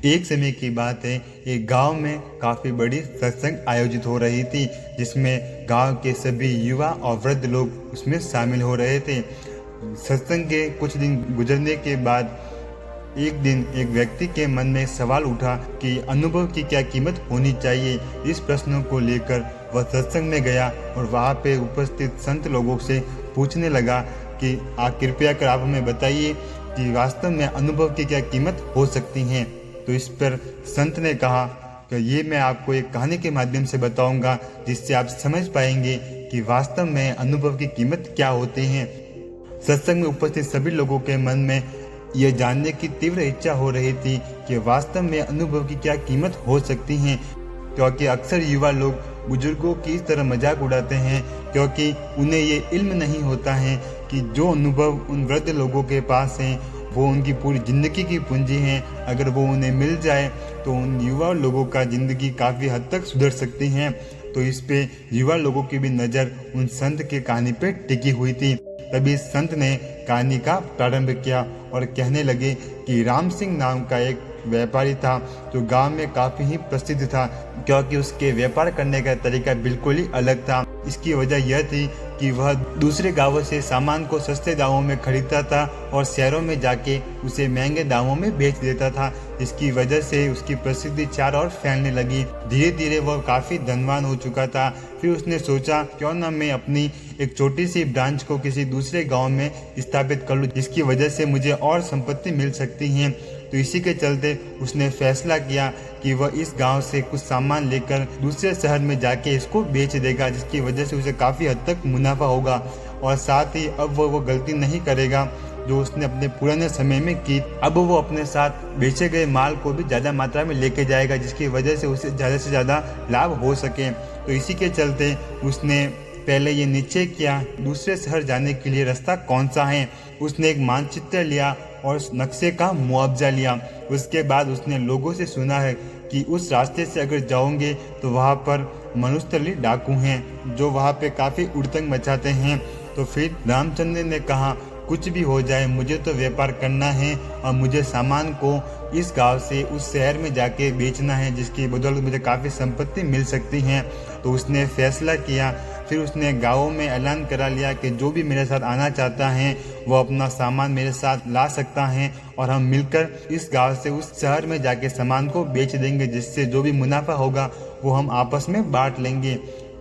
एक समय की बात है, एक गांव में काफ़ी बड़ी सत्संग आयोजित हो रही थी, जिसमें गांव के सभी युवा और वृद्ध लोग उसमें शामिल हो रहे थे। सत्संग के कुछ दिन गुजरने के बाद एक दिन एक व्यक्ति के मन में सवाल उठा कि अनुभव की क्या कीमत होनी चाहिए। इस प्रश्न को लेकर वह सत्संग में गया और वहाँ पे उपस्थित संत लोगों से पूछने लगा कि कृपया कर आप हमें बताइए कि वास्तव में अनुभव की क्या कीमत हो सकती है। तो इस पर संत ने कहा कि ये मैं आपको एक कहानी के माध्यम से बताऊंगा, जिससे आप समझ पाएंगे कि वास्तव में अनुभव की कीमत क्या होती है। सत्संग में उपस्थित सभी लोगों के मन में यह जानने की तीव्र इच्छा हो रही थी कि वास्तव में अनुभव की क्या कीमत हो सकती है, क्योंकि अक्सर युवा लोग बुजुर्गों की इस तरह मजाक उड़ाते हैं, क्योंकि उन्हें ये इल्म नहीं होता है कि जो अनुभव उन वृद्ध लोगों के पास हैं वो उनकी पूरी ज़िंदगी की पूंजी है। अगर वो उन्हें मिल जाए तो उन युवा लोगों का ज़िंदगी काफ़ी हद तक सुधर सकती है। तो इस पे युवा लोगों की भी नज़र उन संत के कहानी पे टिकी हुई थी। तभी संत ने कहानी का प्रारंभ किया और कहने लगे कि राम सिंह नाम का एक व्यापारी था जो गांव में काफ़ी ही प्रसिद्ध था, क्योंकि उसके व्यापार करने का तरीका बिल्कुल ही अलग था। इसकी वजह यह थी कि वह दूसरे गांवों से सामान को सस्ते दामों में खरीदता था और शहरों में जाके उसे महंगे दामों में बेच देता था, जिसकी वजह से उसकी प्रसिद्धि चारों ओर फैलने लगी। धीरे धीरे वह काफ़ी धनवान हो चुका था। फिर उसने सोचा क्यों ना मैं अपनी एक छोटी सी ब्रांच को किसी दूसरे गांव में स्थापित कर लूँ, जिसकी वजह से मुझे और संपत्ति मिल सकती है। तो इसी के चलते उसने फैसला किया कि वह इस गांव से कुछ सामान लेकर दूसरे शहर में जाके इसको बेच देगा, जिसकी वजह से उसे काफ़ी हद तक मुनाफा होगा। और साथ ही अब वो गलती नहीं करेगा जो उसने अपने पुराने समय में की। अब वो अपने साथ बेचे गए माल को भी ज़्यादा मात्रा में लेके जाएगा, जिसकी वजह से उसे ज़्यादा से ज़्यादा लाभ हो सके। तो इसी के चलते उसने पहले ये निश्चय किया दूसरे शहर जाने के लिए रास्ता कौन सा है। उसने एक मानचित्र लिया और उस नक्शे का मुआवजा लिया। उसके बाद उसने लोगों से सुना है कि उस रास्ते से अगर जाओगे तो वहाँ पर मनुस्थली डाकू हैं जो वहाँ पे काफ़ी उड़तंग मचाते हैं। तो फिर रामचंद्र ने कहा कुछ भी हो जाए मुझे तो व्यापार करना है और मुझे सामान को इस गांव से उस शहर में जाके बेचना है, जिसकी बदौलत मुझे काफ़ी संपत्ति मिल सकती है। तो उसने फैसला किया। फिर उसने गाँवों में ऐलान करा लिया कि जो भी मेरे साथ आना चाहता है वो अपना सामान मेरे साथ ला सकता है और हम मिलकर इस गांव से उस शहर में जाके सामान को बेच देंगे, जिससे जो भी मुनाफा होगा वो हम आपस में बांट लेंगे।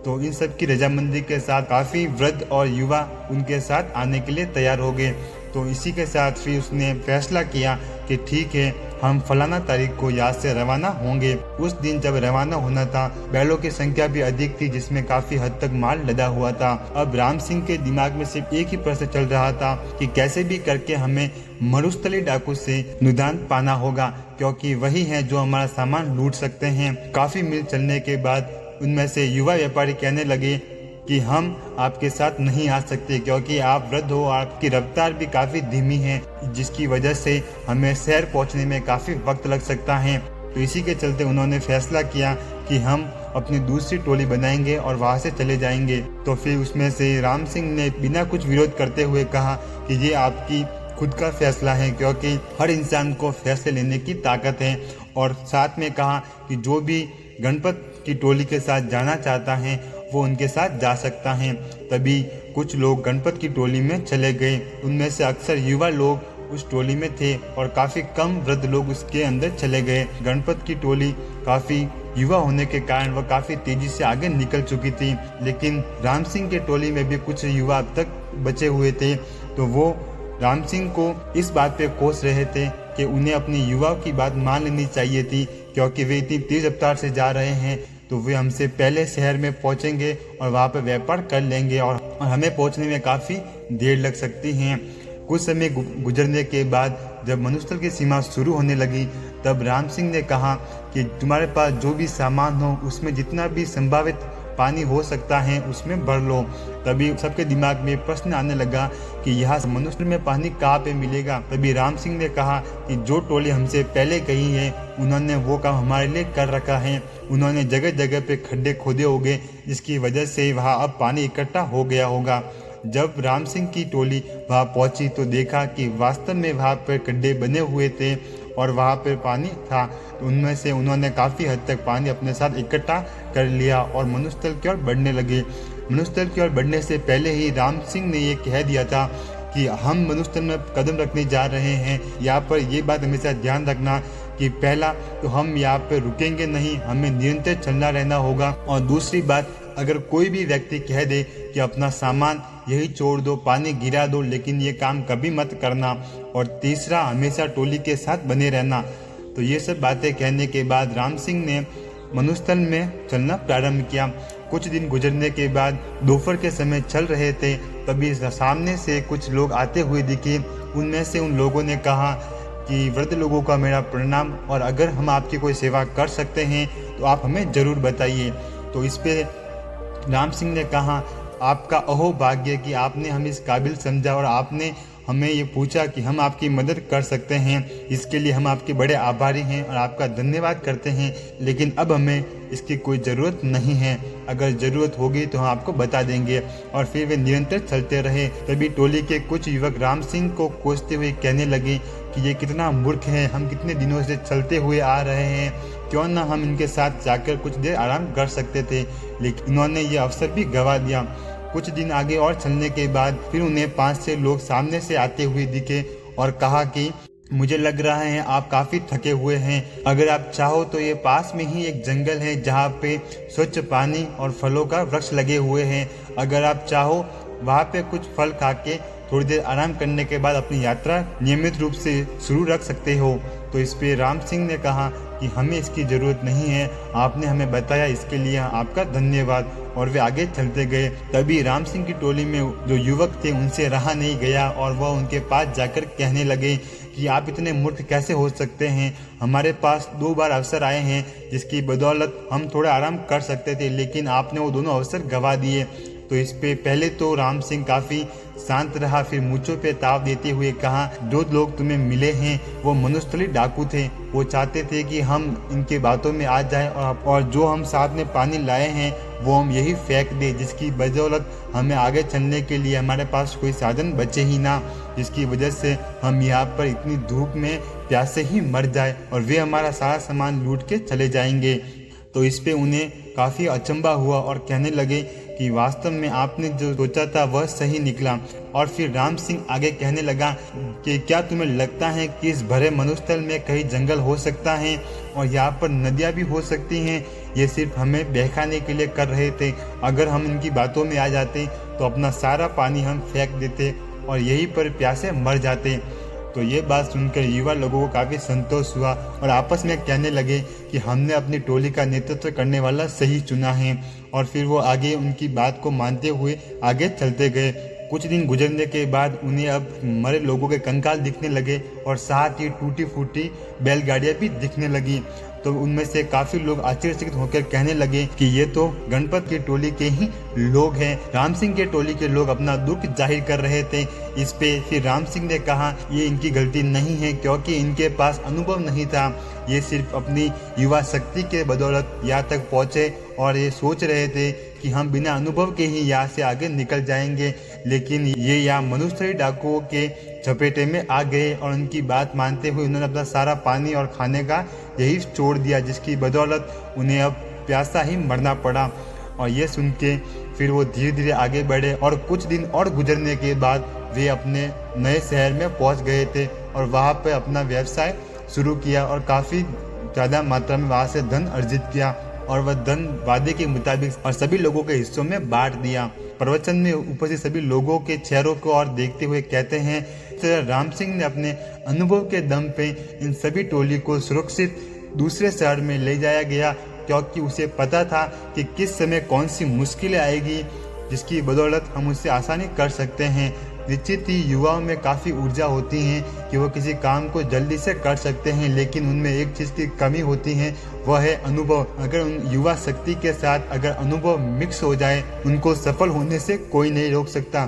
तो इन सब की रजामंदी के साथ काफ़ी वृद्ध और युवा उनके साथ आने के लिए तैयार हो गए। तो इसी के साथ फिर उसने फैसला किया कि ठीक है हम फलाना तारीख को यहाँ से रवाना होंगे। उस दिन जब रवाना होना था बैलों की संख्या भी अधिक थी, जिसमें काफ़ी हद तक माल लदा हुआ था। अब राम सिंह के दिमाग में सिर्फ एक ही प्रश्न चल रहा था कि कैसे भी करके हमें मरुस्थली डाकू से निदान पाना होगा, क्योंकि वही है जो हमारा सामान लूट सकते हैं। काफ़ी मील चलने के बाद उनमें से युवा व्यापारी कहने लगे कि हम आपके साथ नहीं आ सकते, क्योंकि आप वृद्ध हो, आपकी रफ्तार भी काफ़ी धीमी है, जिसकी वजह से हमें शहर पहुंचने में काफ़ी वक्त लग सकता है। तो इसी के चलते उन्होंने फैसला किया कि हम अपनी दूसरी टोली बनाएंगे और वहां से चले जाएंगे। तो फिर उसमें से राम सिंह ने बिना कुछ विरोध करते हुए कहा कि ये आपकी खुद का फैसला है, क्योंकि हर इंसान को फैसले लेने की ताकत है। और साथ में कहा कि जो भी गणपत की टोली के साथ जाना चाहता है वो उनके साथ जा सकता है। तभी कुछ लोग गणपत की टोली में चले गए। उनमें से अक्सर युवा लोग उस टोली में थे और काफ़ी कम वृद्ध लोग उसके अंदर चले गए। गणपत की टोली काफ़ी युवा होने के कारण वह काफ़ी तेजी से आगे निकल चुकी थी, लेकिन राम सिंह के टोली में भी कुछ युवा अब तक बचे हुए थे। तो वो राम सिंह को इस बात पे कोस रहे थे कि उन्हें अपनी युवाओं की बात मान लेनी चाहिए थी, क्योंकि वे इतनी तेज रफ्तार से जा रहे हैं तो वे हमसे पहले शहर में पहुंचेंगे और वहां पर व्यापार कर लेंगे और हमें पहुंचने में काफ़ी देर लग सकती है। कुछ समय गुजरने के बाद जब मनुस्थल की सीमा शुरू होने लगी तब राम सिंह ने कहा कि तुम्हारे पास जो भी सामान हो उसमें जितना भी संभावित पानी हो सकता है उसमें भर लो। तभी सबके दिमाग में प्रश्न आने लगा कि यहाँ मनुष्य में पानी कहाँ पे मिलेगा। तभी राम सिंह ने कहा कि जो टोली हमसे पहले गई है उन्होंने वो काम हमारे लिए कर रखा है। उन्होंने जगह जगह पे खड्डे खोदे होंगे, जिसकी वजह से वहाँ अब पानी इकट्ठा हो गया होगा। जब राम सिंह की टोली वहाँ पहुंची तो देखा कि वास्तव में वहाँ पर गड्ढे बने हुए थे और वहाँ पर पानी था। तो उनमें से उन्होंने काफ़ी हद तक पानी अपने साथ इकट्ठा कर लिया और मनुस्थल की ओर बढ़ने लगे। मनुस्थल की ओर बढ़ने से पहले ही राम सिंह ने ये कह दिया था कि हम मनुस्थल में कदम रखने जा रहे हैं। यहाँ पर ये बात हमेशा ध्यान रखना कि पहला तो हम यहाँ पे रुकेंगे नहीं, हमें निरंतर चलना रहना होगा। और दूसरी बात, अगर कोई भी व्यक्ति कह दे कि अपना सामान यही छोड़ दो, पानी गिरा दो, लेकिन ये काम कभी मत करना। और तीसरा, हमेशा टोली के साथ बने रहना। तो ये सब बातें कहने के बाद राम सिंह ने मनुस्थल में चलना प्रारंभ किया। कुछ दिन गुजरने के बाद दोपहर के समय चल रहे थे, तभी सामने से कुछ लोग आते हुए दिखे। उनमें से उन लोगों ने कहा कि वृद्ध लोगों का मेरा प्रणाम, और अगर हम आपकी कोई सेवा कर सकते हैं तो आप हमें ज़रूर बताइए। तो इस पे राम सिंह ने कहा, आपका अहो भाग्य कि आपने हमें इस काबिल समझा और आपने हमें ये पूछा कि हम आपकी मदद कर सकते हैं। इसके लिए हम आपके बड़े आभारी हैं और आपका धन्यवाद करते हैं, लेकिन अब हमें इसकी कोई ज़रूरत नहीं है। अगर ज़रूरत होगी तो हम आपको बता देंगे। और फिर वे निरंतर चलते रहे। तभी टोली के कुछ युवक राम सिंह को कोसते हुए कहने लगे कि ये कितना मूर्ख है, हम कितने दिनों से चलते हुए आ रहे हैं, क्यों ना हम इनके साथ जाकर कुछ देर आराम कर सकते थे। लेकिन इन्होंने ये अवसर भी गंवा दिया। कुछ दिन आगे और चलने के बाद फिर उन्हें 5-6 लोग सामने से आते हुए दिखे और कहा कि मुझे लग रहा है आप काफ़ी थके हुए हैं। अगर आप चाहो तो ये पास में ही एक जंगल है जहाँ पे स्वच्छ पानी और फलों का वृक्ष लगे हुए हैं। अगर आप चाहो वहाँ पे कुछ फल खा के थोड़ी देर आराम करने के बाद अपनी यात्रा नियमित रूप से शुरू रख सकते हो। तो इस पे राम सिंह ने कहा कि हमें इसकी ज़रूरत नहीं है, आपने हमें बताया, इसके लिए आपका धन्यवाद। और वे आगे चलते गए। तभी राम सिंह की टोली में जो युवक थे उनसे रहा नहीं गया और वह उनके पास जाकर कहने लगे कि आप इतने मूर्ख कैसे हो सकते हैं। हमारे पास 2 बार अवसर आए हैं जिसकी बदौलत हम थोड़ा आराम कर सकते थे, लेकिन आपने वो दोनों अवसर गंवा दिए। तो इस पे पहले तो राम सिंह काफ़ी शांत रहा, फिर मूंछों पे ताव देते हुए कहा, जो लोग तुम्हें मिले हैं वो मनुस्थली डाकू थे। वो चाहते थे कि हम इनके बातों में आ जाएं और जो हम साथ में पानी लाए हैं वो हम यही फेंक दें, जिसकी बदौलत हमें आगे चलने के लिए हमारे पास कोई साधन बचे ही ना, जिसकी वजह से हम यहाँ पर इतनी धूप में प्यासे ही मर जाए और वे हमारा सारा सामान लूट के चले जाएंगे। तो इस पे उन्हें काफ़ी अचंभा हुआ और कहने लगे कि वास्तव में आपने जो सोचा था वह सही निकला। और फिर राम सिंह आगे कहने लगा कि क्या तुम्हें लगता है कि इस भरे मनुस्थल में कहीं जंगल हो सकता है और यहाँ पर नदियाँ भी हो सकती हैं। ये सिर्फ हमें बहकाने के लिए कर रहे थे। अगर हम इनकी बातों में आ जाते तो अपना सारा पानी हम फेंक देते और यहीं पर प्यासे मर जाते। तो ये बात सुनकर युवा लोगों को काफ़ी संतोष हुआ और आपस में कहने लगे कि हमने अपनी टोली का नेतृत्व करने वाला सही चुना है। और फिर वो आगे उनकी बात को मानते हुए आगे चलते गए। कुछ दिन गुजरने के बाद उन्हें अब मरे लोगों के कंकाल दिखने लगे और साथ ही टूटी फूटी बैलगाड़ियाँ भी दिखने लगी। तो उनमें से काफ़ी लोग आश्चर्यचकित होकर कहने लगे कि ये तो गणपत की टोली के ही लोग हैं। राम सिंह के टोली के लोग अपना दुख जाहिर कर रहे थे। इस पे फिर राम सिंह ने कहा ये इनकी गलती नहीं है, क्योंकि इनके पास अनुभव नहीं था। ये सिर्फ अपनी युवा शक्ति के बदौलत यहाँ तक पहुँचे और ये सोच रहे थे कि हम बिना अनुभव के ही यहाँ से आगे निकल जाएंगे, लेकिन ये यहाँ मनुष्य डाकुओं के चपेटे में आ गए और उनकी बात मानते हुए उन्होंने अपना सारा पानी और खाने का यही छोड़ दिया, जिसकी बदौलत उन्हें अब प्यासा ही मरना पड़ा। और ये सुन के फिर वो धीरे धीरे आगे बढ़े और कुछ दिन और गुजरने के बाद वे अपने नए शहर में पहुंच गए थे और वहाँ पर अपना व्यवसाय शुरू किया और काफ़ी ज़्यादा मात्रा में वहाँ से धन अर्जित किया और वह धन वादे के मुताबिक और सभी लोगों के हिस्सों में बांट दिया। प्रवचन में उपस्थित सभी लोगों के चेहरों को और देखते हुए कहते हैं, राम सिंह ने अपने अनुभव के दम पे इन सभी टोली को सुरक्षित दूसरे शहर में ले जाया गया, क्योंकि उसे पता था कि किस समय कौन सी मुश्किलें आएगी, जिसकी बदौलत हम उससे आसानी कर सकते हैं। निश्चित ही युवाओं में काफ़ी ऊर्जा होती है कि वो किसी काम को जल्दी से कर सकते हैं, लेकिन उनमें एक चीज़ की कमी होती है, वह है अनुभव। अगर उन युवा शक्ति के साथ अगर अनुभव मिक्स हो जाए, उनको सफल होने से कोई नहीं रोक सकता,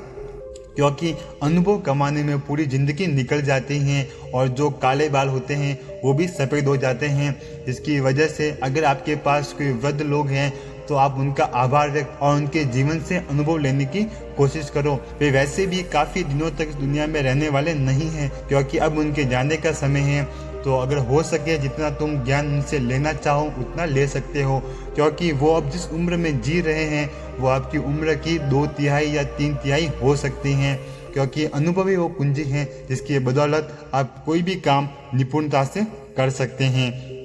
क्योंकि अनुभव कमाने में पूरी ज़िंदगी निकल जाती हैं और जो काले बाल होते हैं वो भी सफ़ेद हो जाते हैं। इसकी वजह से अगर आपके पास कोई वृद्ध लोग हैं तो आप उनका आभार व्यक्त और उनके जीवन से अनुभव लेने की कोशिश करो। वे वैसे भी काफ़ी दिनों तक इस दुनिया में रहने वाले नहीं हैं, क्योंकि अब उनके जाने का समय है। तो अगर हो सके जितना तुम ज्ञान उनसे लेना चाहो उतना ले सकते हो, क्योंकि वो अब जिस उम्र में जी रहे हैं वो आपकी उम्र की 2/3 या 3/3 हो सकती हैं, क्योंकि अनुभवी वो कुंजी हैं जिसकी बदौलत आप कोई भी काम निपुणता से कर सकते हैं।